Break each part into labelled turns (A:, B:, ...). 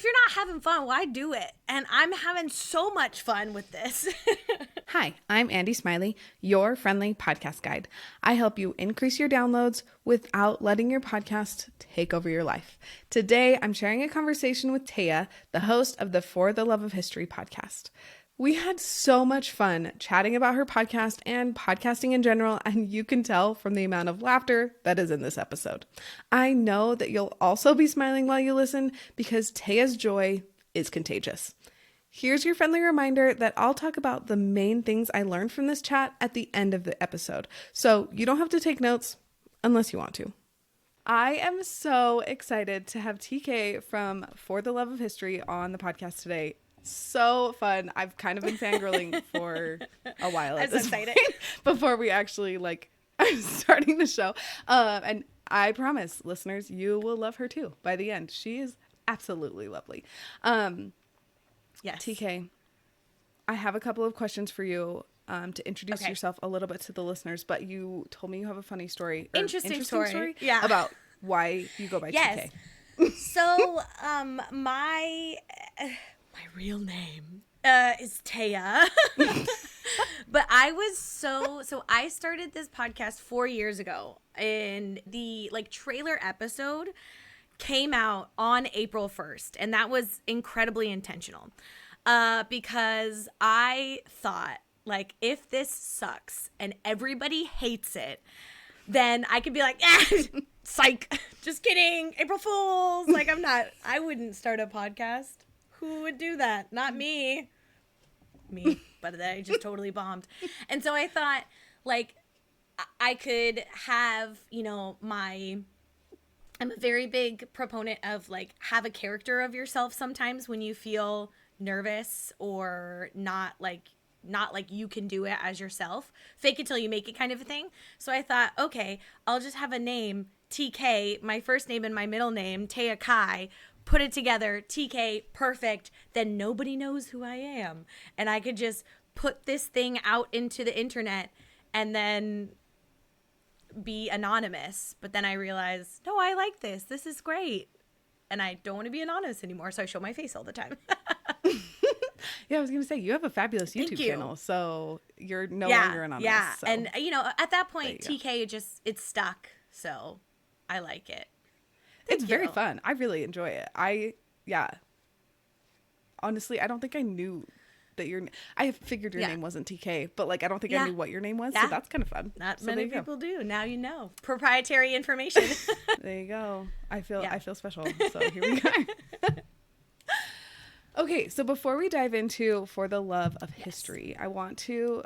A: if you're not having fun, why do it? And I'm having so much fun with this.
B: Hi, I'm Andi Smiley, your friendly podcast guide. I help you increase your downloads without letting your podcast take over your life. Today, I'm sharing a conversation with Tehya, the host of the For the Love of History podcast. We had so much fun chatting about her podcast and podcasting in general, and you can tell from the amount of laughter that is in this episode. I know that you'll also be smiling while you listen because Tehya's joy is contagious. Here's your friendly reminder that I'll talk about the main things I learned from this chat at the end of the episode, so you don't have to take notes unless you want to. I am so excited to have TK from For the Love of History on the podcast today. So fun. I've kind of been fangirling for a while at this point before we actually starting the show. And I promise, listeners, you will love her too by the end. She is absolutely lovely.
A: Yes.
B: TK, I have a couple of questions for you to introduce yourself a little bit to the listeners, but you told me you have a funny story.
A: Interesting story. Yeah.
B: About why you go by TK.
A: So, my real name is Tehya. But I was so I started this podcast 4 years ago, and the trailer episode came out on April 1st, and that was incredibly intentional because I thought, if this sucks and everybody hates it, then I could be like, psych, just kidding, April Fools. I wouldn't start a podcast. Who would do that? Not me. But I just totally bombed. And so I thought, I could have, I'm a very big proponent of, have a character of yourself sometimes when you feel nervous or not like you can do it as yourself. Fake it till you make it kind of a thing. So I thought, okay, I'll just have a name, TK, my first name and my middle name, Tehya Kai, put it together, TK, perfect, then nobody knows who I am. And I could just put this thing out into the internet and then be anonymous. But then I realized, no, I like this. This is great. And I don't want to be anonymous anymore, so I show my face all the time.
B: Yeah, I was going to say, you have a fabulous YouTube channel, so you're no longer anonymous.
A: Yeah,
B: so.
A: And, at that point, TK, it's stuck, so I like it.
B: It's very fun. I really enjoy it. Honestly, I don't think I knew that I figured your name wasn't TK, but I don't think I knew what your name was, so that's kind of fun.
A: Not many people do. Now you know. Proprietary information.
B: There you go. I feel special, so here we go. Okay, so before we dive into For the Love of History, I want to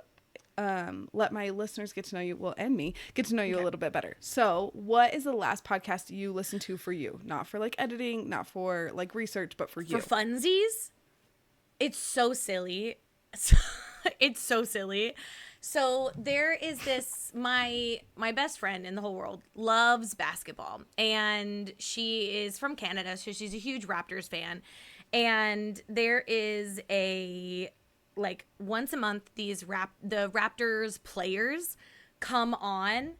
B: let my listeners get to know you, and me, get to know you a little bit better. So what is the last podcast you listened to for you? Not for editing, not for research, but for you.
A: For funsies? It's so silly. It's so silly. So there is this, my best friend in the whole world loves basketball, and she is from Canada, so she's a huge Raptors fan. And there is once a month, the Raptors players come on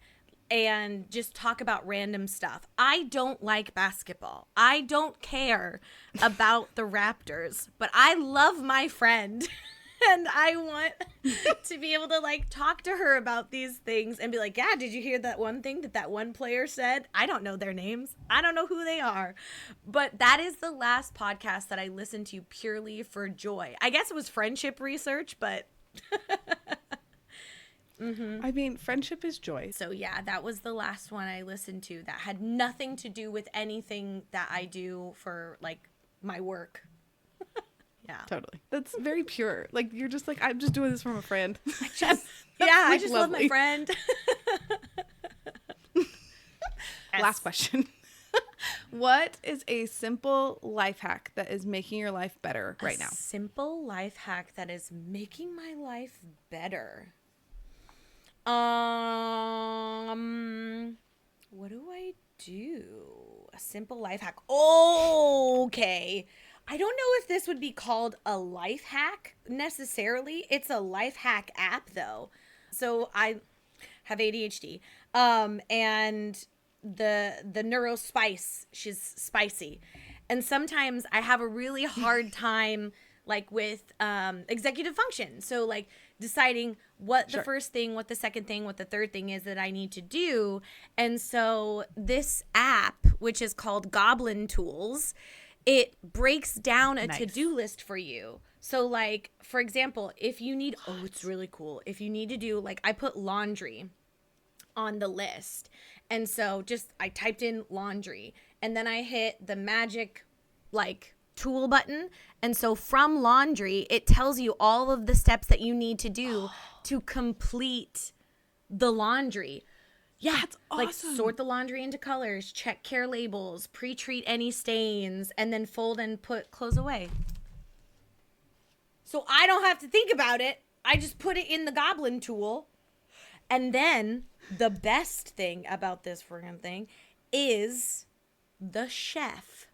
A: and just talk about random stuff. I don't like basketball. I don't care about the Raptors, but I love my friend. And I want to be able to talk to her about these things and be like, yeah, did you hear that one thing that one player said? I don't know their names. I don't know who they are. But that is the last podcast that I listened to purely for joy. I guess it was friendship research, but
B: I mean, friendship is joy.
A: So yeah, that was the last one I listened to that had nothing to do with anything that I do for my work. Yeah.
B: Totally. That's very pure. You're just I'm just doing this from a friend.
A: I just love my friend.
B: Last question. What is a simple life hack that is making your life better right now?
A: Simple life hack that is making my life better. What do I do? A simple life hack. Okay. I don't know if this would be called a life hack necessarily. It's a life hack app though. So I have ADHD. And the NeuroSpice, she's spicy. And sometimes I have a really hard time like with executive function. So like deciding what the first thing, what the second thing, what the third thing is that I need to do. And so this app, which is called Goblin Tools, it breaks down a to-do list for you. So like, for example, if you need, it's really cool. If you need to do, like, I put laundry on the list. And so just, I typed in laundry and then I hit the magic, like, tool button. And so from laundry, it tells you all of the steps that you need to do to complete the laundry. Yeah,
B: that's awesome.
A: Like sort the laundry into colors, check care labels, pre-treat any stains, and then fold and put clothes away. So I don't have to think about it. I just put it in the Goblin tool. And then the best thing about this friggin' thing is the chef,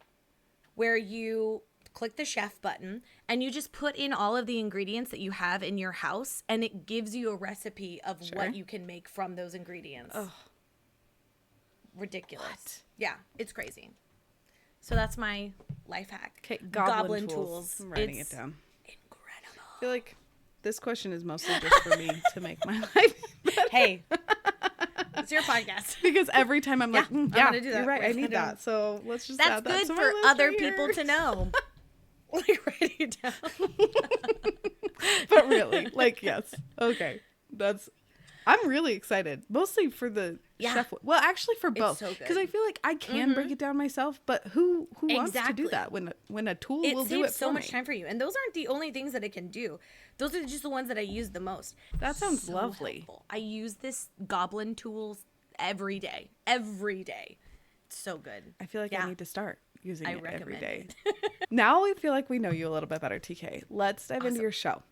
A: where you click the chef button and you just put in all of the ingredients that you have in your house, and it gives you a recipe of what you can make from those ingredients. Oh, ridiculous. What? Yeah, it's crazy. So that's my life hack.
B: Okay, Goblin tools. I'm writing it down.
A: Incredible.
B: I feel like this question is mostly just for me to make my life better.
A: Hey, it's your podcast.
B: Because every time I'm like, I'm gonna do that. You're right, I need
A: gonna
B: that. So let's just
A: That's
B: add that
A: good
B: to
A: for
B: my list
A: other
B: right
A: people
B: here.
A: to know. Like, writing it down.
B: But really, like, yes. Okay. I'm really excited. Mostly for the chef. Well, actually for both.
A: So good.
B: Because I feel like I can break it down myself, but who wants to do that when a tool will do it for me? It saves
A: so much time for you. And those aren't the only things that it can do. Those are just the ones that I use the most.
B: That sounds lovely.
A: Helpful. I use this Goblin Tools every day. Every day. It's so good.
B: I feel like I need to start using it every day.
A: It.
B: Now we feel like we know you a little bit better, TK. Let's dive into your show.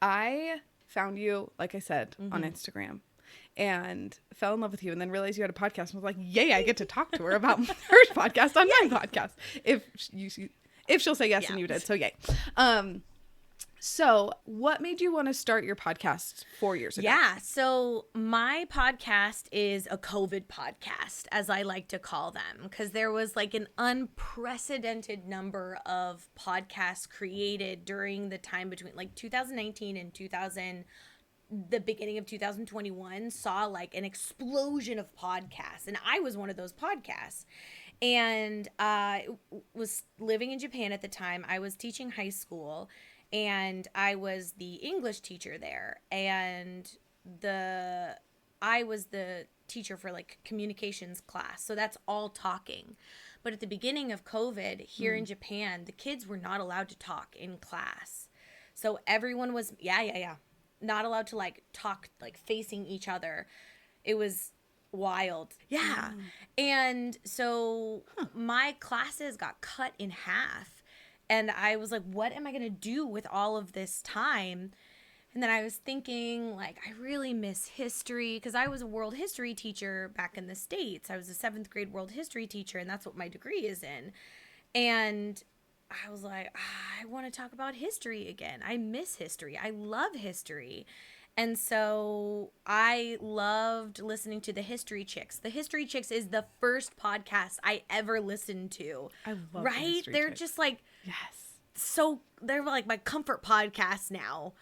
B: I found you, like I said, on Instagram and fell in love with you, and then realized you had a podcast and was like, yay, I get to talk to her about her podcast on my podcast. If she'll say yes, and you did. So yay. So what made you want to start your podcast 4 years ago?
A: Yeah. So my podcast is a COVID podcast, as I like to call them, because there was like an unprecedented number of podcasts created during the time between like 2019 and the beginning of 2021 saw like an explosion of podcasts. And I was one of those podcasts. And I was living in Japan at the time. I was teaching high school. And I was the English teacher there, and I was the teacher for like communications class. So that's all talking. But at the beginning of COVID here in Japan, the kids were not allowed to talk in class. So everyone was, not allowed to like talk like facing each other. It was wild. Yeah. And so my classes got cut in half. And I was like, what am I going to do with all of this time? And then I was thinking, like, I really miss history, because I was a world history teacher back in the States. I was a 7th grade world history teacher, and that's what my degree is in. And I was like, I want to talk about history again. I miss history. I love history. And so I loved listening to the History Chicks. The History Chicks is the first podcast I ever listened to.
B: I love
A: right?
B: The History
A: They're
B: Chicks.
A: just like,
B: yes.
A: So they're like my comfort podcast now.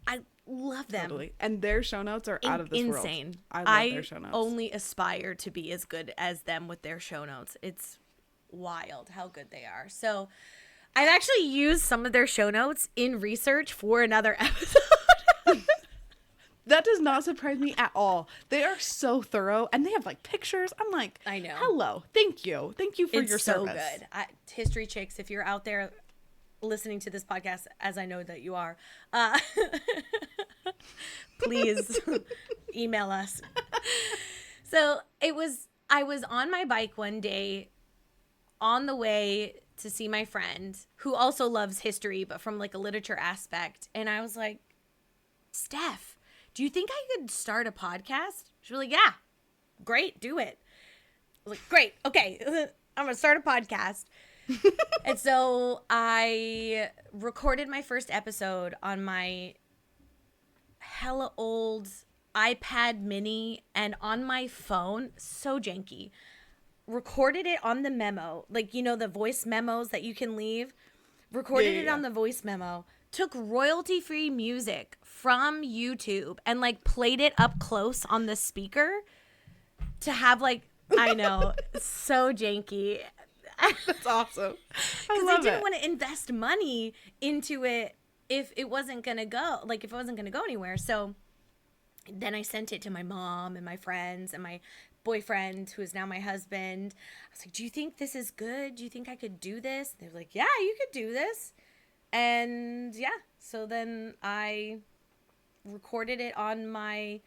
A: I love them.
B: Totally. And their show notes are out of this world.
A: Insane.
B: I love their show notes.
A: I only aspire to be as good as them with their show notes. It's wild how good they are. So I've actually used some of their show notes in research for another episode.
B: That does not surprise me at all. They are so thorough, and they have like pictures. I'm like,
A: I know.
B: Hello, thank you for your service.
A: It's so good. History Chicks, if you're out there listening to this podcast, as I know that you are, please email us. So I was on my bike one day on the way to see my friend who also loves history, but from like a literature aspect. And I was like, Steph, do you think I could start a podcast? She was like, yeah, great, do it. I was like, great, okay, I'm going to start a podcast. And so I recorded my first episode on my hella old iPad mini and on my phone, so janky. recorded it on the memo, like, you know, the voice memos that you can leave, recorded it on the voice memo, took royalty-free music from YouTube and like played it up close on the speaker to have like, I know, so janky.
B: That's awesome.
A: Because I didn't want to invest money into it if it wasn't going to go, like if it wasn't going to go anywhere. So then I sent it to my mom and my friends and my boyfriend, who is now my husband. I was like, do you think this is good? Do you think I could do this? They were like, yeah, you could do this. And yeah, so then I recorded it on my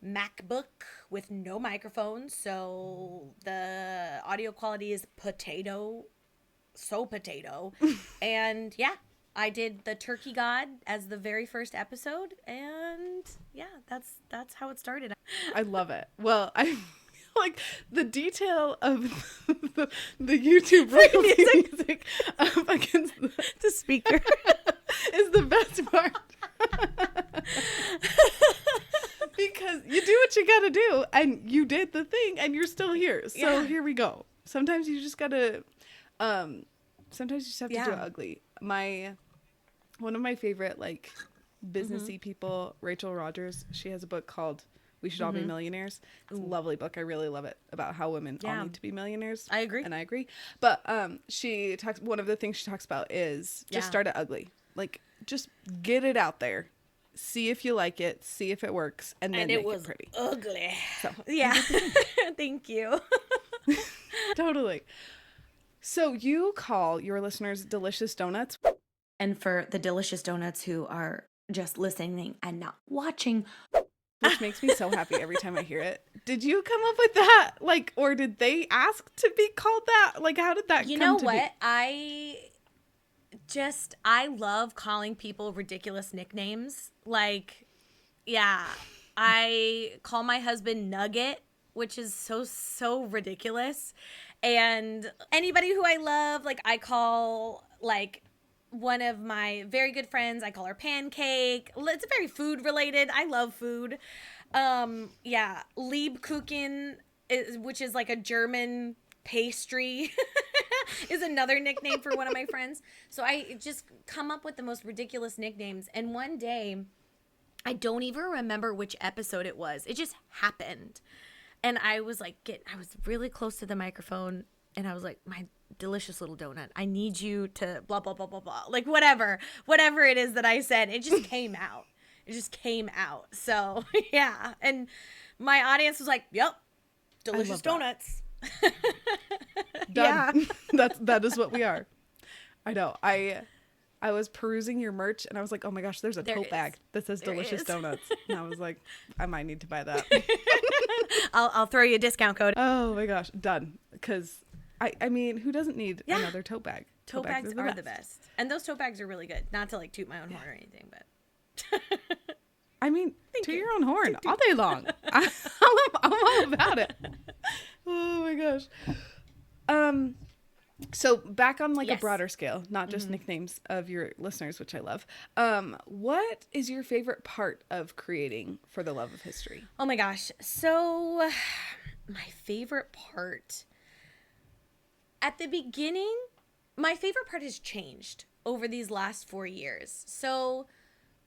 A: MacBook with no microphone. So the audio quality is potato. And yeah, I did the Turkey God as the very first episode, and yeah, that's how it started.
B: I love it. Well, I like the detail of the YouTube royalty music up against
A: The speaker
B: is the best part. Because you do what you gotta do, and you did the thing, and you're still here. So here we go. Sometimes you just gotta, sometimes you just have to do it ugly. One of my favorite like businessy people, Rachel Rogers, she has a book called We Should All Be Millionaires. It's a lovely book. I really love it, about how women all need to be millionaires.
A: I agree.
B: And I agree. But one of the things she talks about is just start it ugly. Like, just get it out there. See if you like it, see if it works, and then make it pretty.
A: Ugly.
B: So.
A: Yeah. Thank you.
B: Totally. So you call your listeners delicious donuts.
A: And for the delicious donuts who are just listening and not watching,
B: which makes me so happy every time I hear it. Did you come up with that? Like, or did they ask to be called that? Like, how did that come to be?
A: You know what? I love calling people ridiculous nicknames. Like, yeah, I call my husband Nugget, which is so ridiculous. And anybody who I love, like, I call, like, one of my very good friends, I call her Pancake. It's very food related. I love food. Yeah, Liebkuchen, which is like a German pastry, is another nickname for one of my friends. So I just come up with the most ridiculous nicknames. And one day, I don't even remember which episode it was. It just happened. And I was like, I was really close to the microphone, and I was like, my delicious little donut, I need you to blah, blah, blah, blah, blah. Like, whatever it is that I said, it just came out. It just came out. So, yeah. And my audience was like, yep, delicious donuts.
B: Yeah. That is what we are. I know. I was perusing your merch, and I was like, oh my gosh, there's a tote bag that says delicious donuts. And I was like, I might need to buy that.
A: I'll throw you a discount code.
B: Oh my gosh, done. Because I mean, who doesn't need another tote bag?
A: Tote bags are the best. And those tote bags are really good. Not to like toot my own horn or anything, but
B: I mean, to your own horn all day long. I'm all about it. Oh my gosh. So back on like a broader scale, not just nicknames of your listeners, which I love. What is your favorite part of creating for the love of history?
A: Oh my gosh. So my favorite part at the beginning, my favorite part has changed over these last 4 years. So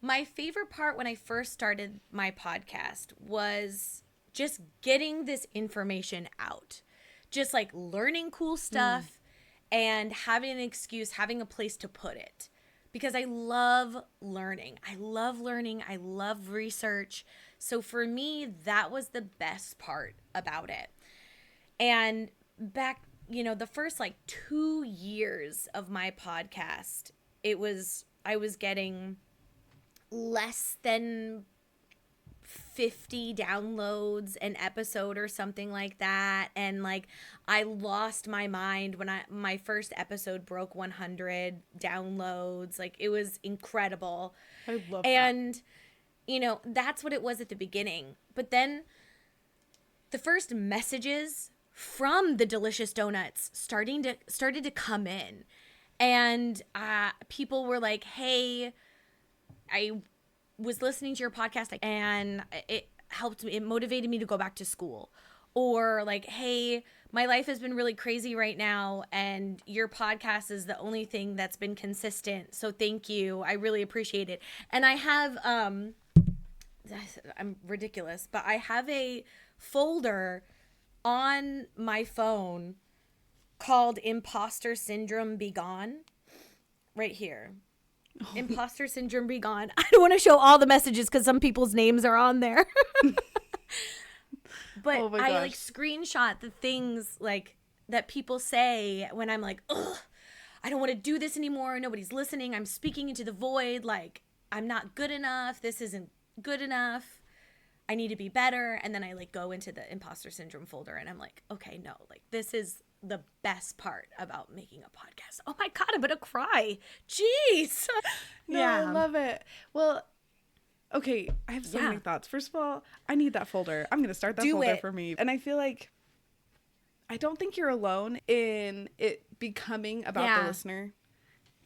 A: my favorite part when I first started my podcast was just getting this information out, just like learning cool stuff and having an excuse, having a place to put it. Because I love learning. I love research. So for me, that was the best part about it. And back, the first like 2 years of my podcast, I was getting less than 50 downloads an episode or something like that, and like I lost my mind when my first episode broke 100 downloads. Like, it was incredible.
B: I love
A: and that's what it was at the beginning. But then the first messages from the delicious donuts started to come in, and people were like, hey, I was listening to your podcast and it helped me, it motivated me to go back to school. Or like, hey, my life has been really crazy right now, and your podcast is the only thing that's been consistent. So thank you. I really appreciate it. And I have, I'm ridiculous, but I have a folder on my phone called Imposter Syndrome Be Gone. Right here. Imposter Syndrome Be Gone. I don't want to show all the messages because some people's names are on there. But
B: Oh my
A: I
B: gosh.
A: like screenshot the things like that people say when I'm like, ugh, I don't want to do this anymore. Nobody's listening. I'm speaking into the void. Like, I'm not good enough. This isn't good enough. I need to be better. And then I like go into the imposter syndrome folder and I'm like, okay, no, like this is the best part about making a podcast. Oh my God, I'm going to cry. Jeez.
B: No, I love it. Well, okay, I have so many thoughts. First of all, I need that folder. I'm going to start that folder for me. And I feel like I don't think you're alone in it becoming about the listener,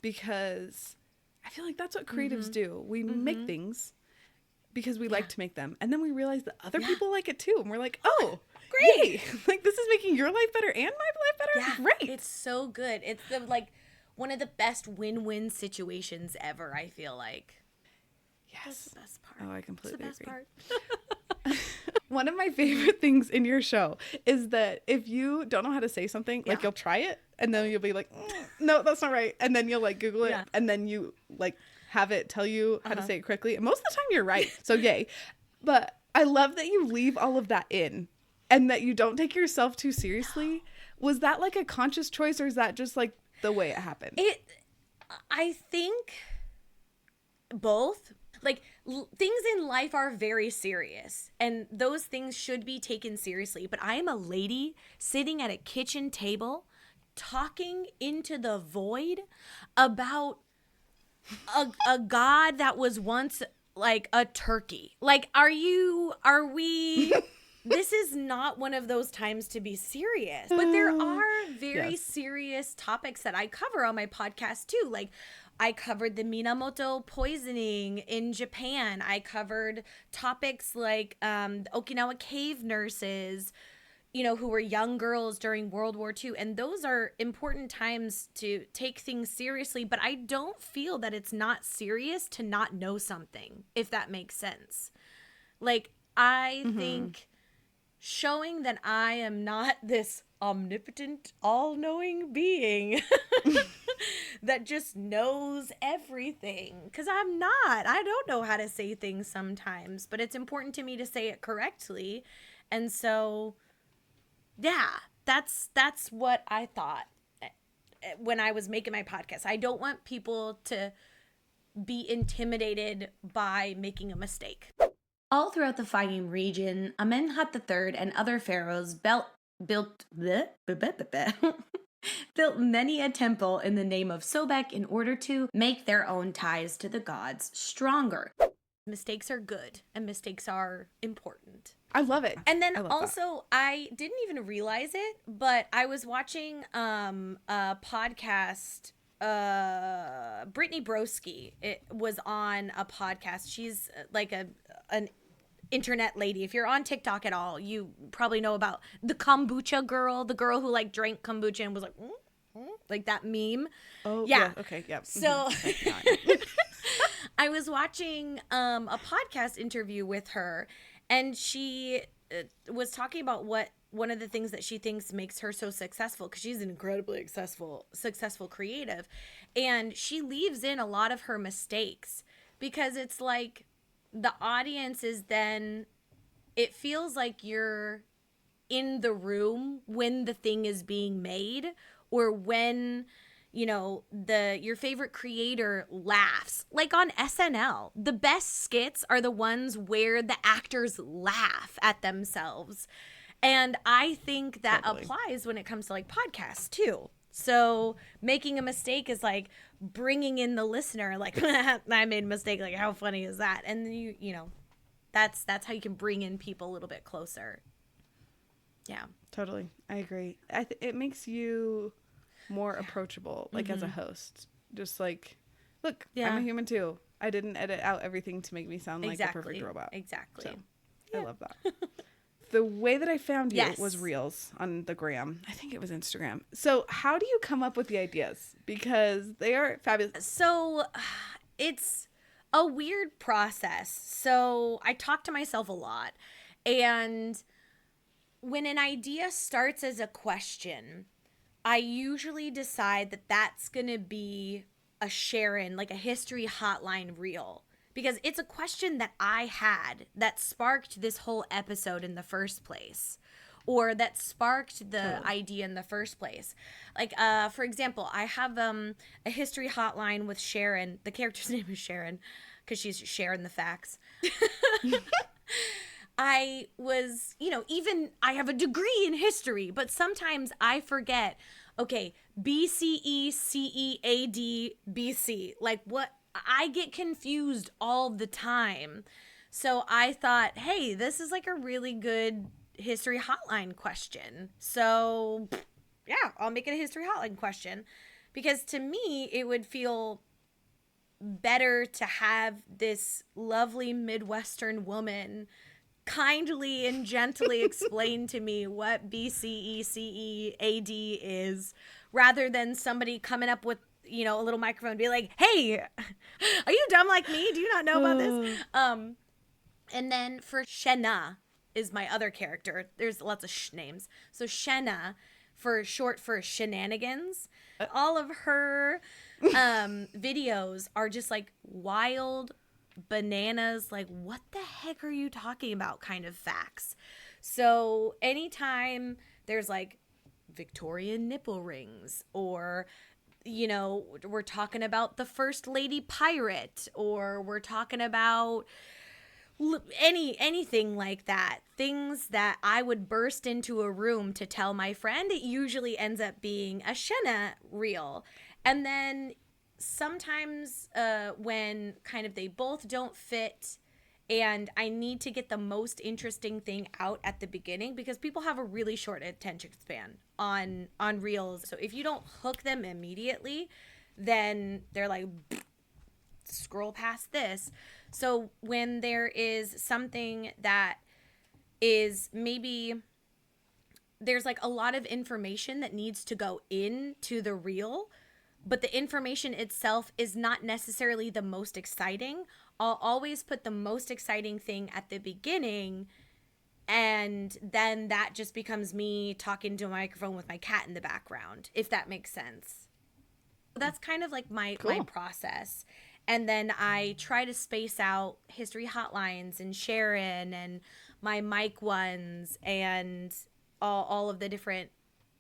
B: because I feel like that's what creatives do. We make things because we like to make them. And then we realize that other people like it too. And we're like, oh, great. Yay. Like, this is making your life better and my life better.
A: Yeah,
B: great.
A: It's so good. It's the like one of the best win-win situations ever, I feel like.
B: Yes.
A: That's the best part.
B: Oh, I completely
A: That's the best
B: agree.
A: part.
B: One of my favorite things in your show is that if you don't know how to say something, like you'll try it and then you'll be like, no, that's not right. And then you'll like Google it and then you like have it tell you how to say it correctly. And most of the time you're right. So yay. But I love that you leave all of that in and that you don't take yourself too seriously. Was that like a conscious choice, or is that just like the way it happened?
A: I think both. Like, things in life are very serious, and those things should be taken seriously. But I am a lady sitting at a kitchen table talking into the void about a god that was once like a turkey. Like, are we... This is not one of those times to be serious. But there are very serious topics that I cover on my podcast too. Like, I covered the Minamoto poisoning in Japan. I covered topics like Okinawa cave nurses, you know, who were young girls during World War II. And those are important times to take things seriously. But I don't feel that it's not serious to not know something, if that makes sense. Like, I think showing that I am not this omnipotent, all-knowing being that just knows everything, because I'm not. I don't know how to say things sometimes, but it's important to me to say it correctly. And so, yeah, that's what I thought when I was making my podcast. I don't want people to be intimidated by making a mistake. All throughout the Fayum region, Amenhotep III and other pharaohs built many a temple in the name of Sobek in order to make their own ties to the gods stronger. Mistakes are good, and mistakes are important.
B: I love it.
A: And then also, I didn't even realize it, but I was watching a podcast. Brittany Broski, it was on a podcast. She's like an internet lady. If you're on TikTok at all, you probably know about the kombucha girl, the girl who like drank kombucha and was like that meme.
B: Oh yeah. Okay. Yeah.
A: So I was watching a podcast interview with her, and she was talking about what one of the things that she thinks makes her so successful, because she's an incredibly successful creative, and she leaves in a lot of her mistakes, because it's like the audience is then, it feels like you're in the room when the thing is being made, or when, you know, your favorite creator laughs. Like on SNL, the best skits are the ones where the actors laugh at themselves. And I think that applies when it comes to like podcasts too. So making a mistake is like bringing in the listener, like, I made a mistake, like how funny is that? And you know, that's how you can bring in people a little bit closer. Yeah.
B: Totally. I agree. It makes you more approachable, like as a host. Just like, look, I'm a human too. I didn't edit out everything to make me sound like a perfect robot.
A: Exactly.
B: So, I love that. the way that I found you
A: Yes.
B: was Reels on the gram. I think it was Instagram. So how do you come up with the ideas? Because they are fabulous.
A: So it's a weird process. So I talk to myself a lot. And when an idea starts as a question, I usually decide that that's going to be a Sharon, like a history hotline reel. Because it's a question that I had that sparked this whole episode in the first place, or that sparked the idea in the first place. Like, for example, I have a history hotline with Sharon. The character's name is Sharon because she's sharing the facts. I was, even I have a degree in history, but sometimes I forget, okay, BCE, CEAD, BC. Like, what? I get confused all the time. So I thought, hey, this is like a really good history hotline question. So, yeah, I'll make it a history hotline question. Because to me, it would feel better to have this lovely Midwestern woman kindly and gently explain to me what BCECEAD is, rather than somebody coming up with a little microphone and be like, hey, are you dumb like me? Do you not know about this? And then for Shenna is my other character. There's lots of names. So Shenna, for short for shenanigans. All of her videos are just like wild bananas, like, what the heck are you talking about kind of facts. So anytime there's like Victorian nipple rings, or we're talking about the first lady pirate, or we're talking about anything like that, things that I would burst into a room to tell my friend, it usually ends up being a Shenna reel. And then sometimes when kind of they both don't fit and I need to get the most interesting thing out at the beginning, because people have a really short attention span on reels. So if you don't hook them immediately, then they're like, scroll past this. So when there is something that is maybe there's like a lot of information that needs to go into the reel, but the information itself is not necessarily the most exciting, I'll always put the most exciting thing at the beginning, and then that just becomes me talking to a microphone with my cat in the background, if that makes sense. That's kind of like my process. And then I try to space out history hotlines and Sharon and my mic ones and all of the different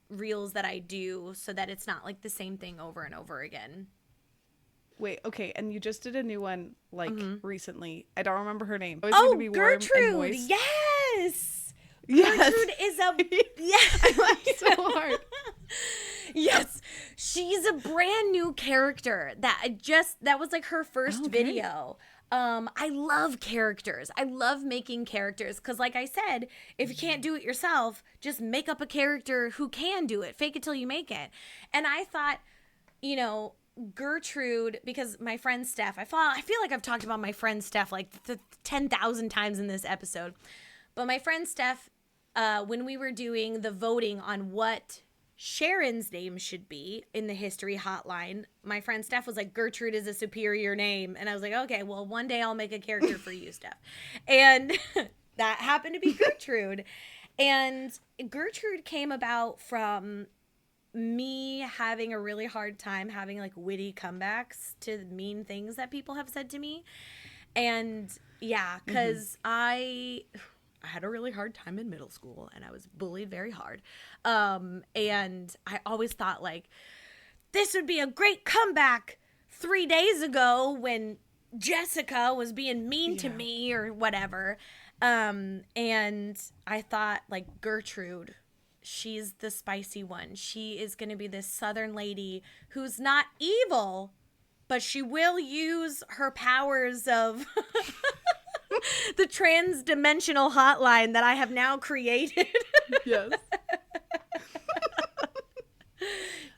A: reels that I do, so that it's not like the same thing over and over again.
B: Wait, okay, and you just did a new one recently. I don't remember her name.
A: Oh, gonna be Gertrude! Yes! Gertrude is a yes.
B: I laughed so hard.
A: Yes, she's a brand new character that was like her first video. I love characters. I love making characters because, like I said, if you can't do it yourself, just make up a character who can do it. Fake it till you make it. And I thought, Gertrude, because my friend Steph, I feel like I've talked about my friend Steph like 10,000 times in this episode. But my friend Steph, when we were doing the voting on what Sharon's name should be in the history hotline, my friend Steph was like, Gertrude is a superior name. And I was like, okay, well, one day I'll make a character for you, Steph. And that happened to be Gertrude. And Gertrude came about from me having a really hard time having like witty comebacks to mean things that people have said to me. And yeah, because I had a really hard time in middle school and I was bullied very hard. And I always thought like, this would be a great comeback 3 days ago when Jessica was being mean to me or whatever. And I thought like Gertrude, she's the spicy one. She is going to be this Southern lady who's not evil, but she will use her powers of the trans-dimensional hotline that I have now created.
B: Yes.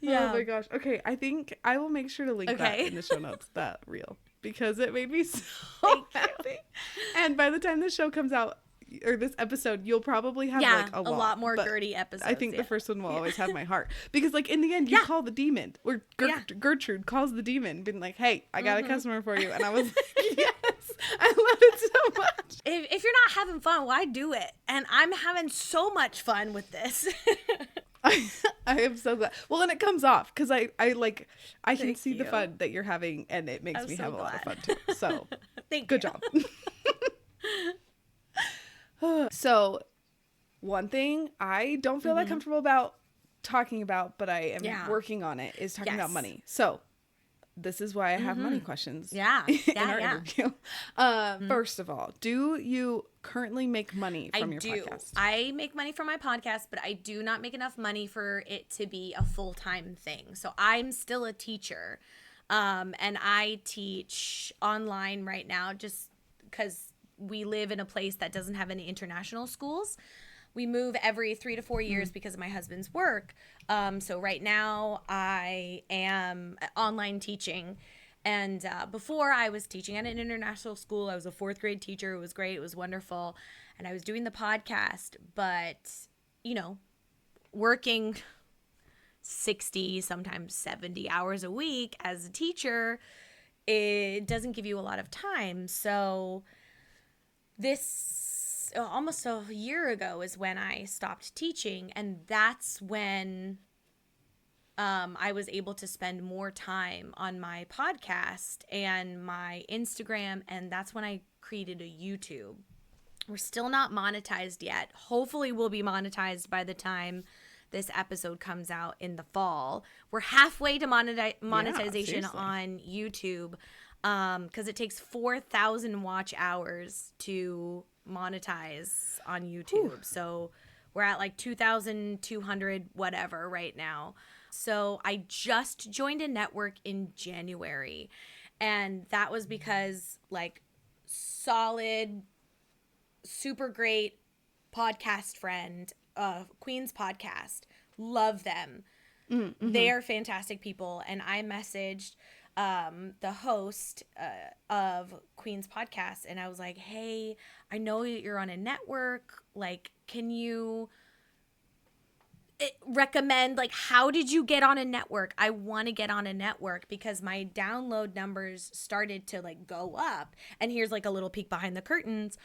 B: Yeah. Oh my gosh. Okay, I think I will make sure to link that in the show notes, that reel, because it made me so happy. And by the time the show comes out, or this episode, you'll probably have like a
A: lot more Gertie episodes.
B: I think the first one will always have my heart, because like in the end you call the demon, or Gertrude calls the demon, being like, hey, I got a customer for you. And I was like, yes, I love it so much.
A: If you're not having fun, why do it? And I'm having so much fun with this.
B: I am so glad. Well, and it comes off, because I can see the
A: you.
B: fun that you're having, and it makes me have a lot of fun too. So
A: Good
B: job. So one thing I don't feel that comfortable about talking about, but I am working on it, is talking about money. So this is why I have money questions in our interview. First of all, do you currently make money from your podcast?
A: I make money from my podcast, but I do not make enough money for it to be a full-time thing. So I'm still a teacher, and I teach online right now just because we live in a place that doesn't have any international schools. We move every 3 to 4 years because of my husband's work. So right now I am online teaching. And before, I was teaching at an international school. I was a 4th grade teacher. It was great. It was wonderful. And I was doing the podcast. But, you know, working 60, sometimes 70 hours a week as a teacher, it doesn't give you a lot of time. So this almost a year ago is when I stopped teaching, and that's when I was able to spend more time on my podcast and my Instagram, and that's when I created a YouTube. We're still not monetized yet. Hopefully we'll be monetized by the time this episode comes out in the fall. We're halfway to monetization on YouTube, because it takes 4,000 watch hours to monetize on YouTube. Ooh. So we're at like 2,200 whatever right now. So I just joined a network in January, and that was because like solid, super great podcast friend, Queen's Podcast, love them. Mm-hmm. They are fantastic people. And I messaged the host of Queen's Podcast, and I was like, hey, I know you're on a network. Like, can you recommend, like, how did you get on a network? I want to get on a network because my download numbers started to like go up. And here's like a little peek behind the curtains.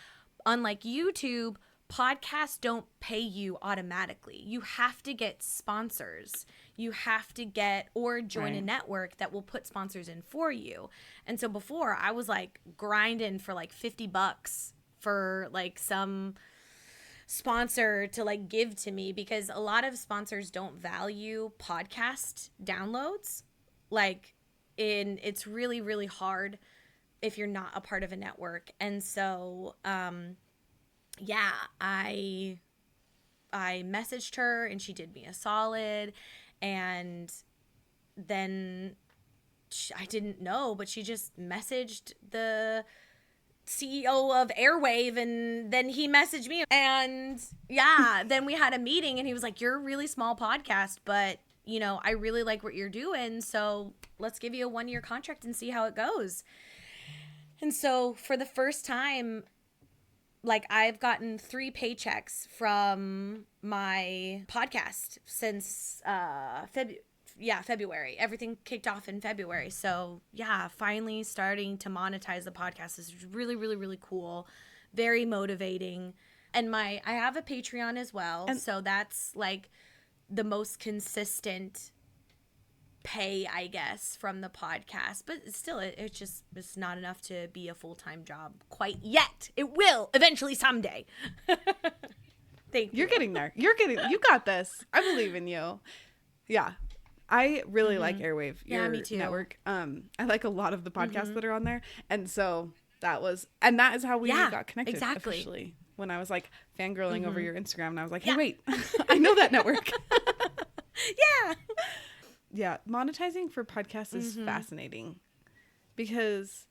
A: Unlike YouTube, podcasts don't pay you automatically. You have to get sponsors. You have to get or join a network that will put sponsors in for you. And so before, I was like grinding for like $50 for like some sponsor to like give to me, because a lot of sponsors don't value podcast downloads. Like, it's really, really hard if you're not a part of a network. And so I messaged her, and she did me a solid. And then I didn't know, but she just messaged the CEO of Airwave, and then he messaged me, and then we had a meeting, and he was like, you're a really small podcast, but you know, I really like what you're doing, so let's give you a 1-year contract and see how it goes. And so for the first time, like, I've gotten 3 paychecks from my podcast since February. Everything kicked off in February. So finally starting to monetize the podcast is really, really, really cool. Very motivating. And I have a Patreon as well. And so that's like the most consistent pay, I guess, from the podcast. But still, it's not enough to be a full-time job quite yet. It will eventually someday. Thank you.
B: You're getting there. You got this. I believe in you. Yeah. I really like Airwave, your
A: me too.
B: network. I like a lot of the podcasts that are on there. And so that is how we got connected officially. When I was like fangirling over your Instagram, and I was like, hey, wait, I know that network. Yeah. Monetizing for podcasts is fascinating, because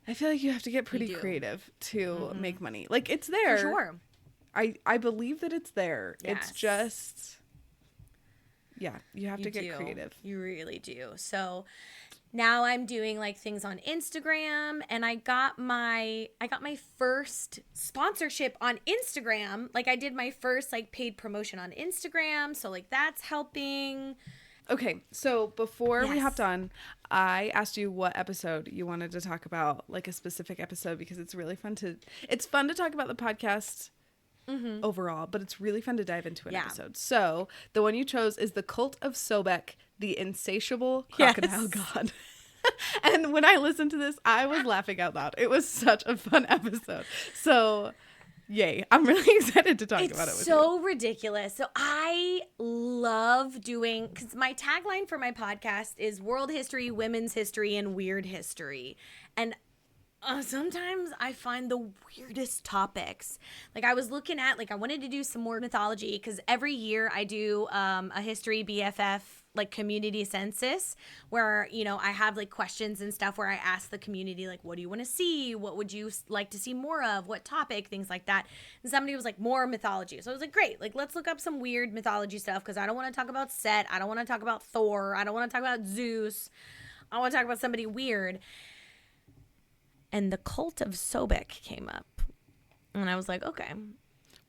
B: I feel like you have to get pretty creative to make money. Like, it's there.
A: For sure.
B: I believe that it's there. Yes. It's just Yeah, you have to get creative.
A: You really do. So now I'm doing like things on Instagram, and I got my first sponsorship on Instagram. Like I did my first like paid promotion on Instagram, so like that's helping.
B: Okay, so before we hopped on, I asked you what episode you wanted to talk about, like a specific episode, because it's really fun to talk about the podcast overall, but it's really fun to dive into an episode. So the one you chose is The Cult of Sobek, the Insatiable Crocodile God. And when I listened to this, I was laughing out loud. It was such a fun episode. So yay. I'm really excited to talk about it with you. It's
A: so ridiculous. So I love doing, because my tagline for my podcast is world history, women's history, and weird history. And sometimes I find the weirdest topics. Like I was looking at, like I wanted to do some more mythology, because every year I do a history BFF like community census where, you know, I have like questions and stuff where I ask the community, like, what do you want to see? What would you like to see more of? What topic? Things like that. And somebody was like, more mythology. So I was like, great. Like, let's look up some weird mythology stuff, because I don't want to talk about Set. I don't want to talk about Thor. I don't want to talk about Zeus. I want to talk about somebody weird. And the Cult of Sobek came up. And I was like, okay.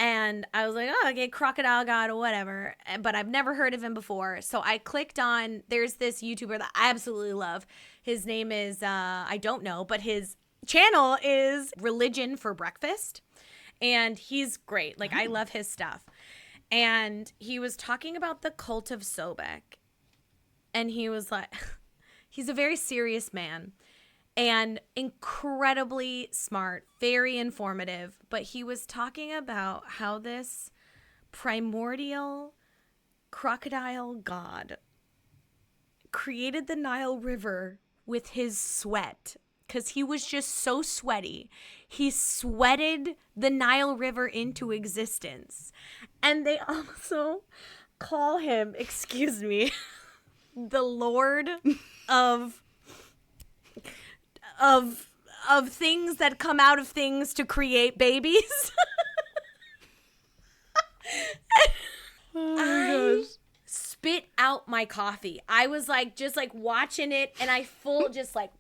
A: And I was like, oh, okay, crocodile god or whatever. But I've never heard of him before. So I clicked on, there's this YouTuber that I absolutely love. His name is, I don't know, but his channel is Religion for Breakfast. And he's great. Like, I love his stuff. And he was talking about the Cult of Sobek. And he was like, he's a very serious man. And incredibly smart, very informative. But he was talking about how this primordial crocodile god created the Nile River with his sweat. Because he was just so sweaty. He sweated the Nile River into existence. And they also call him, excuse me, the Lord of things that come out of things to create babies. I spit out my coffee. I was like, just like watching it, and I full just like,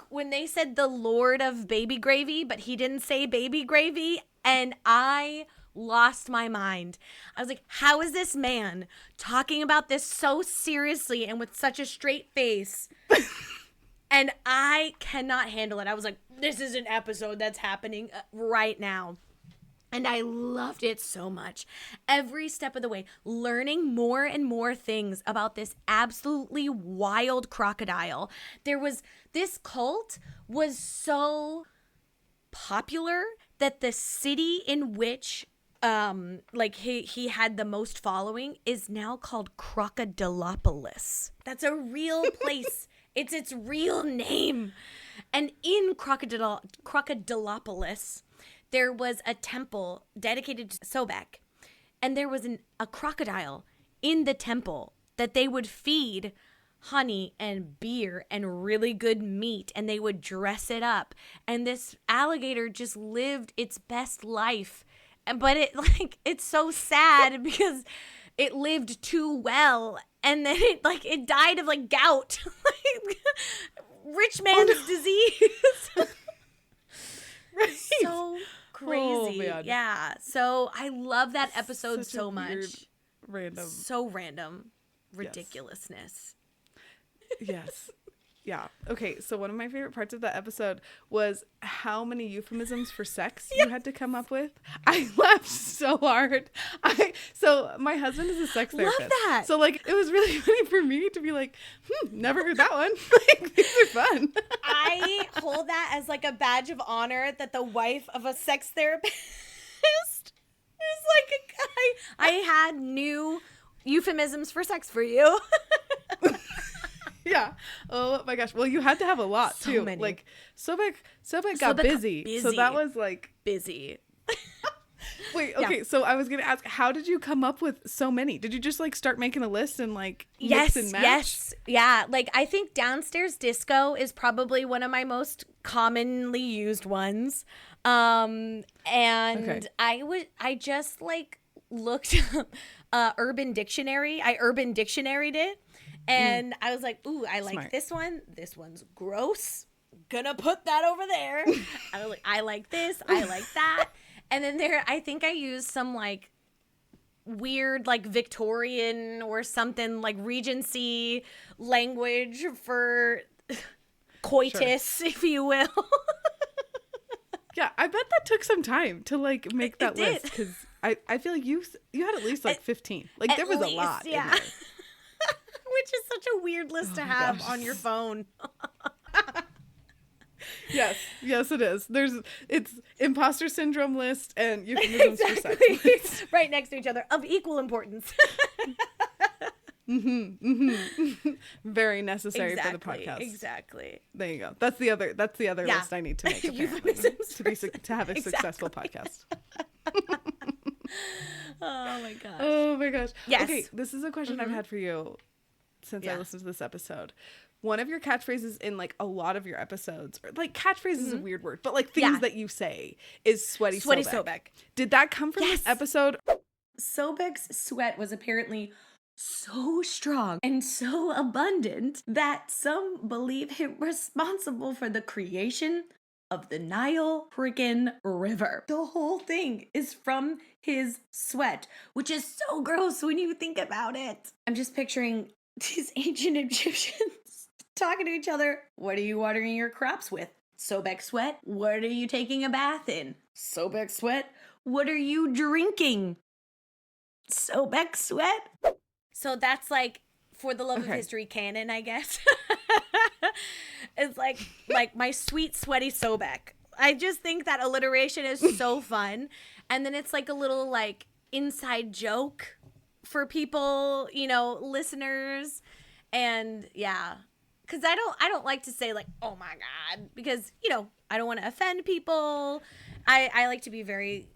A: when they said the Lord of baby gravy, but he didn't say baby gravy, and I lost my mind. I was like, how is this man talking about this so seriously and with such a straight face? And I cannot handle it. I was like, this is an episode that's happening right now. And I loved it so much. Every step of the way, learning more and more things about this absolutely wild crocodile. This cult was so popular that the city in which he had the most following is now called Crocodilopolis. That's a real place. It's its real name. And in Crocodilopolis, there was a temple dedicated to Sobek. And there was a crocodile in the temple that they would feed honey and beer and really good meat. And they would dress it up. And this alligator just lived its best life. But it's so sad because it lived too well. And then it died of like gout, like rich man's disease. Right. So crazy. Oh, yeah. So I love that episode so much.
B: Random.
A: So random. Ridiculousness.
B: Yes. Yeah. Okay. So one of my favorite parts of that episode was how many euphemisms for sex you had to come up with. I laughed so hard. So my husband is a sex therapist.
A: Love that.
B: So like it was really funny for me to be like, never heard that one. Like these are fun.
A: I hold that as like a badge of honor that the wife of a sex therapist is like a guy. I had new euphemisms for sex for you.
B: Yeah. Oh my gosh. Well, you had to have a lot
A: so
B: too.
A: Many.
B: Like Sobek got busy. So that was like
A: busy.
B: Wait, okay. Yeah. So I was going to ask, how did you come up with so many? Did you just like start making a list and like mix and match? Yes.
A: Yeah. Like I think Downstairs Disco is probably one of my most commonly used ones. And okay. I just like looked up Urban Dictionary. I Urban Dictionaried it. And I was like, ooh, I like
B: Smart.
A: this one. This one's gross. Gonna put that over there. I was like, I like this. I like that. And then I think I used some like weird like Victorian or something like Regency language for coitus, if you will.
B: Yeah, I bet that took some time to like make that
A: did.
B: list, because I feel like you had at least like 15. Like there was a lot in there.
A: Which is such a weird list to have on your phone.
B: Yes, it is. It's imposter syndrome list and euphemisms for sex.
A: Right next to each other, of equal importance.
B: Very necessary for the podcast.
A: Exactly.
B: There you go. That's the other list I need to make, apparently, to have a successful podcast.
A: Oh my gosh.
B: Oh my gosh.
A: Yes.
B: Okay, this is a question I've had for you since I listened to this episode. One of your catchphrases in like a lot of your episodes, or like catchphrase is a weird word, but like things that you say is sweaty Sobek. Did that come from this episode?
A: Sobek's sweat was apparently so strong and so abundant that some believe him responsible for the creation of the Nile freaking River. The whole thing is from his sweat, which is so gross when you think about it. I'm just picturing these ancient Egyptians talking to each other. What are you watering your crops with? Sobek sweat. What are you taking a bath in? Sobek sweat. What are you drinking? Sobek sweat. So that's like for the love of history canon, I guess. It's like my sweet sweaty Sobek. I just think that alliteration is so fun. And then it's like a little like inside joke for people, listeners. And yeah. Because I don't like to say like, oh my God, because, I don't want to offend people. I like to be very,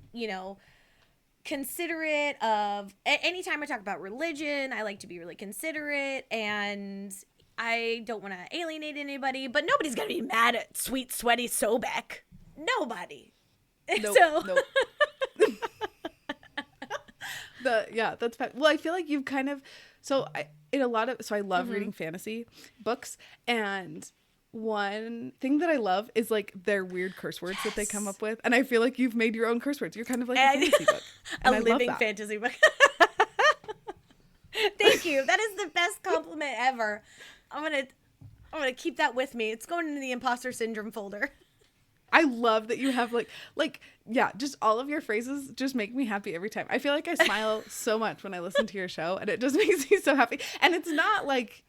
A: considerate of anytime I talk about religion. I like to be really considerate, and I don't want to alienate anybody, but nobody's going to be mad at sweet, sweaty Sobek. Nobody.
B: Nope. That's bad. Well, I feel like you've kind of, I love reading fantasy books, and one thing that I love is like their weird curse words that they come up with, and I feel like you've made your own curse words. You're kind of like a fantasy book. And
A: a living fantasy book. Thank you. That is the best compliment ever. I'm gonna keep that with me. It's going into the imposter syndrome folder.
B: I love that you have just all of your phrases just make me happy every time. I feel like I smile so much when I listen to your show, and it just makes me so happy. And it's not like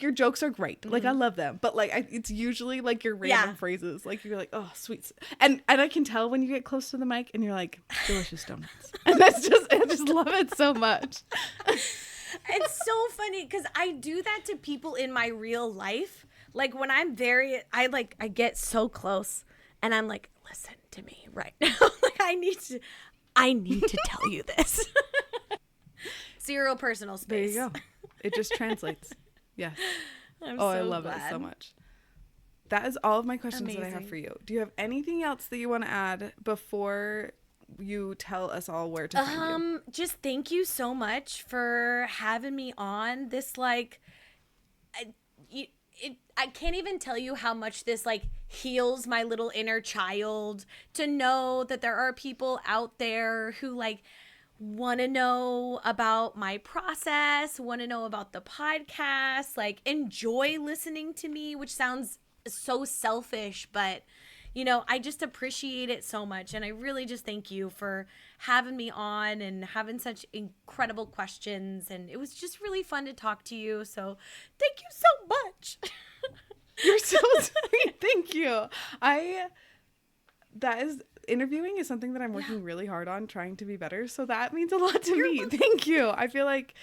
B: your jokes are great. Like I love them, but it's usually like your random phrases. Like you're like, oh, sweet. And I can tell when you get close to the mic and you're like, delicious donuts. And I just love it so much.
A: It's so funny because I do that to people in my real life. Like when I'm I get so close and I'm like, listen to me right now. Like I need to tell you this. Zero personal space.
B: There you go. It just translates. Yes. I love it so much. That is all of my questions that I have for you. Do you have anything else that you want to add before you tell us all where to find you?
A: Just thank you so much for having me on this. I can't even tell you how much this heals my little inner child to know that there are people out there who want to know about my process, want to know about the podcast, enjoy listening to me, which sounds so selfish, but I just appreciate it so much. And I really just thank you for having me on and having such incredible questions. And it was just really fun to talk to you. So thank you so much.
B: You're so sweet. Thank you. Interviewing is something that I'm working really hard on, trying to be better. So that means a lot to me. Thank you. I feel like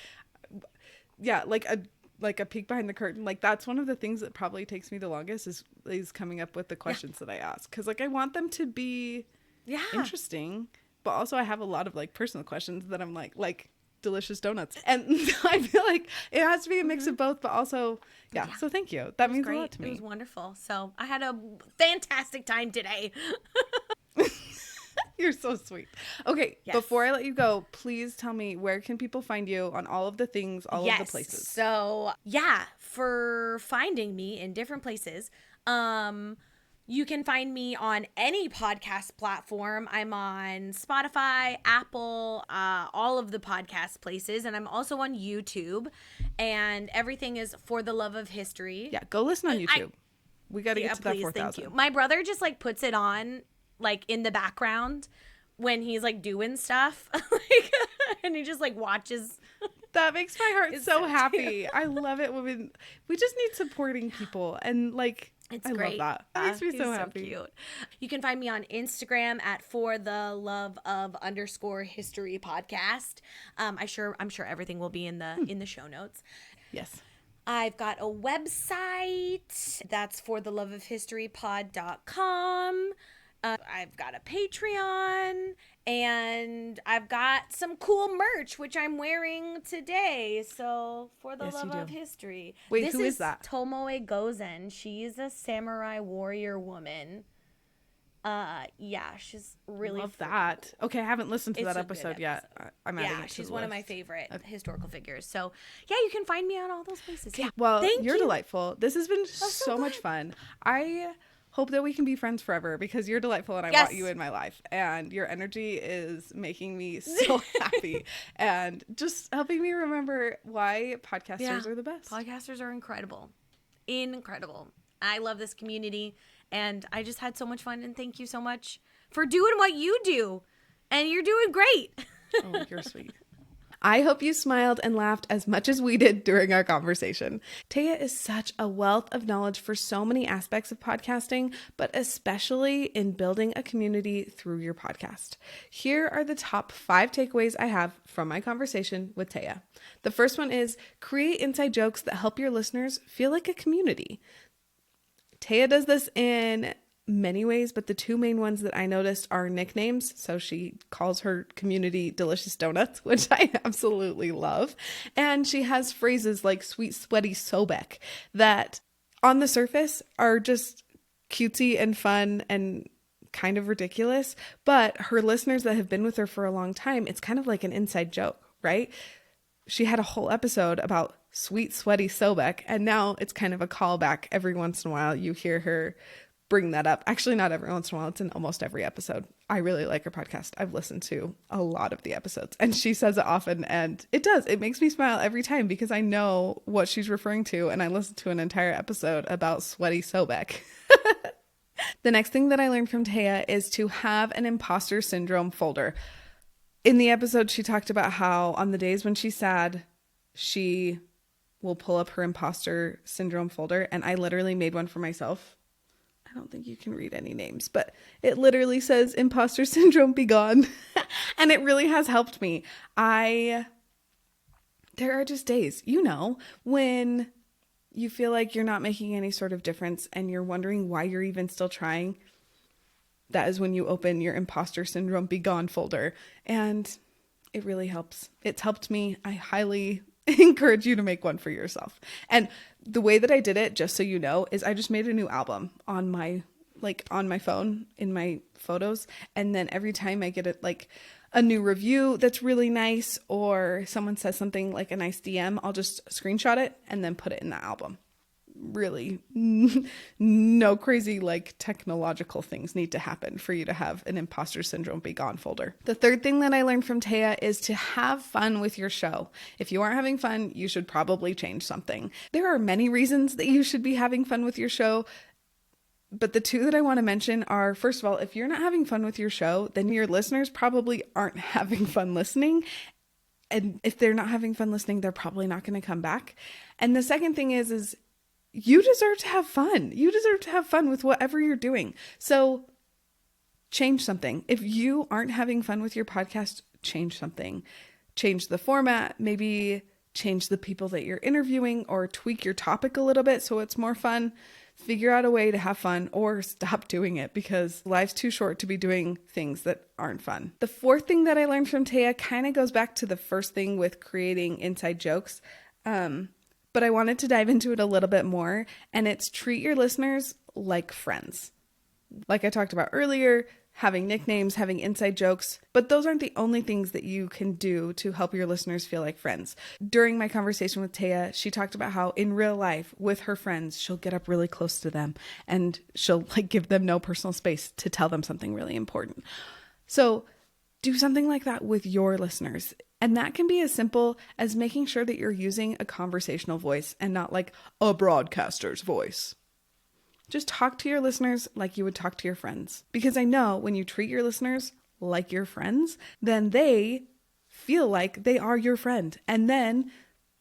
B: a peek behind the curtain. That's one of the things that probably takes me the longest is coming up with the questions that I ask. Cause I want them to be interesting, but also I have a lot of personal questions that I'm like delicious donuts. And I feel like it has to be a mix of both, but also, so thank you. That means a lot to me.
A: It was wonderful. So I had a fantastic time today.
B: You're so sweet. Okay,
A: Yes.
B: before I let you go, please tell me, where can people find you on all of the things, all of the places?
A: So yeah, for finding me in different places, you can find me on any podcast platform. I'm on Spotify, Apple, all of the podcast places, and I'm also on YouTube. And everything is For the Love of History.
B: Yeah, go listen on YouTube. We got to get to that
A: Please,
B: 4,000.
A: thank you. My brother just like puts it on like in the background when he's like doing stuff, like, and he just like watches.
B: That makes my heart
A: It's
B: so
A: so
B: happy. I love it when we just need supporting people, and like
A: It's
B: I
A: great.
B: love that. It makes me
A: He's
B: so happy.
A: Cute. You can find me on Instagram at For the Love of _ History Podcast. I'm sure everything will be in the show notes.
B: Yes.
A: I've got a website that's fortheloveofhistorypod.com. I've got a Patreon, and I've got some cool merch, which I'm wearing today. So, For the
B: Yes, you
A: Love
B: do.
A: of History.
B: Wait,
A: This
B: who is that?
A: Tomoe Gozen. She's a samurai warrior woman. Yeah, she's really
B: Love
A: freaking
B: that.
A: cool.
B: Okay, I haven't listened to
A: It's
B: that
A: a good
B: episode yet.
A: episode.
B: I'm adding
A: Yeah,
B: it to
A: she's
B: the
A: one of
B: list.
A: my favorite historical figures. So, yeah, you can find me on all those places. Yeah.
B: Well,
A: Thank
B: you're
A: you.
B: delightful. This has been
A: so
B: so much
A: good.
B: fun. I hope that we can be friends forever because you're delightful and I
A: Yes.
B: want you in my life. And your energy is making me so happy and just helping me remember why podcasters are the best.
A: Podcasters are incredible. Incredible. I love this community, and I just had so much fun, and thank you so much for doing what you do. And you're doing great.
B: Oh, you're sweet. I hope you smiled and laughed as much as we did during our conversation. Tehya is such a wealth of knowledge for so many aspects of podcasting, but especially in building a community through your podcast. Here are the top 5 takeaways I have from my conversation with Tehya. The first one is create inside jokes that help your listeners feel like a community. Tehya does this in many ways, but the 2 main ones that I noticed are nicknames. So she calls her community Delicious Donuts, which I absolutely love. And she has phrases like sweet, sweaty Sobek that on the surface are just cutesy and fun and kind of ridiculous. But her listeners that have been with her for a long time, it's kind of like an inside joke, right? She had a whole episode about sweet, sweaty Sobek, and now it's kind of a callback. Every once in a while, you hear her bring that up. Actually, not every once in a while. It's in almost every episode. I really like her podcast. I've listened to a lot of the episodes, and she says it often, and it makes me smile every time because I know what she's referring to, and I listened to an entire episode about sweaty Sobek. The next thing that I learned from Tehya is to have an imposter syndrome folder. In the episode, she talked about how on the days when she's sad, she will pull up her imposter syndrome folder, and I literally made one for myself. I don't think you can read any names, but it literally says imposter syndrome be gone. And it really has helped me. There are just days, when you feel like you're not making any sort of difference and you're wondering why you're even still trying. That is when you open your imposter syndrome be gone folder, and it really helps. It's helped me. I highly encourage you to make one for yourself. And the way that I did it, just so you know, is I just made a new album on my phone in my photos. And then every time I get a new review that's really nice, or someone says something like a nice DM, I'll just screenshot it and then put it in the album. Really, no crazy technological things need to happen for you to have an imposter syndrome be gone folder. The third thing that I learned from Tehya is to have fun with your show. If you aren't having fun, you should probably change something. There are many reasons that you should be having fun with your show, but the 2 that I want to mention are, first of all, if you're not having fun with your show, then your listeners probably aren't having fun listening. And if they're not having fun listening, they're probably not going to come back. And the second thing is you deserve to have fun. You deserve to have fun with whatever you're doing. So change something. If you aren't having fun with your podcast, change something. Change the format, maybe change the people that you're interviewing, or tweak your topic a little bit so it's more fun. Figure out a way to have fun, or stop doing it because life's too short to be doing things that aren't fun. The fourth thing that I learned from Tehya kind of goes back to the first thing with creating inside jokes. But I wanted to dive into it a little bit more, and it's treat your listeners like friends. Like I talked about earlier, having nicknames, having inside jokes, but those aren't the only things that you can do to help your listeners feel like friends. During my conversation with Tehya, she talked about how in real life with her friends, she'll get up really close to them and she'll like give them no personal space to tell them something really important. So do something like that with your listeners. And that can be as simple as making sure that you're using a conversational voice and not like a broadcaster's voice. Just talk to your listeners like you would talk to your friends. Because I know when you treat your listeners like your friends, then they feel like they are your friend. And then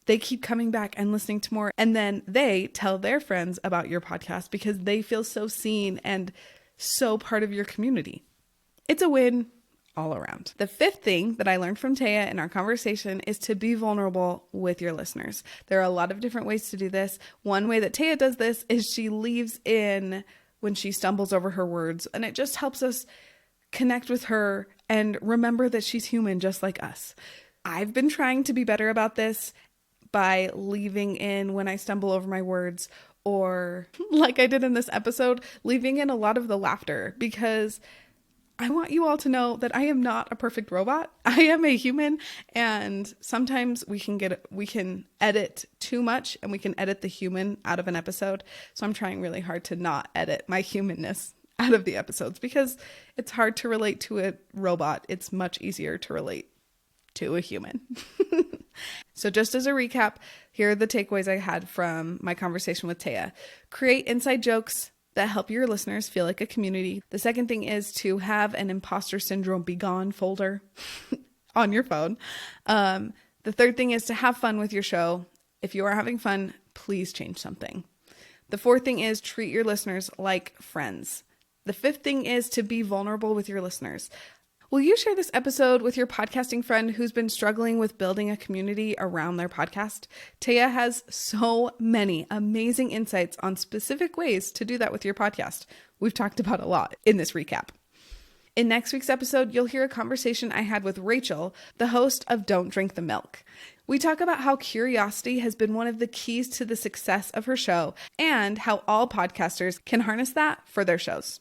B: they keep coming back and listening to more. And then they tell their friends about your podcast because they feel so seen and so part of your community. It's a win all around. The fifth thing that I learned from Tehya in our conversation is to be vulnerable with your listeners. There are a lot of different ways to do this. One way that Tehya does this is she leaves in when she stumbles over her words, and it just helps us connect with her and remember that she's human just like us. I've been trying to be better about this by leaving in when I stumble over my words, or like I did in this episode, leaving in a lot of the laughter, because I want you all to know that I am not a perfect robot. I am a human, and sometimes we can edit too much and we can edit the human out of an episode. So I'm trying really hard to not edit my humanness out of the episodes because it's hard to relate to a robot. It's much easier to relate to a human. So just as a recap, here are the takeaways I had from my conversation with Tehya. Create inside jokes that help your listeners feel like a community. The second thing is to have an imposter syndrome be gone folder on your phone. The third thing is to have fun with your show. If you are having fun, please change something. The fourth thing is treat your listeners like friends. The fifth thing is to be vulnerable with your listeners. Will you share this episode with your podcasting friend who's been struggling with building a community around their podcast? Tehya has so many amazing insights on specific ways to do that with your podcast. We've talked about a lot in this recap. In next week's episode, you'll hear a conversation I had with Rachel, the host of Don't Drink the Milk. We talk about how curiosity has been one of the keys to the success of her show and how all podcasters can harness that for their shows.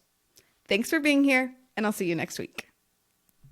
B: Thanks for being here, and I'll see you next week.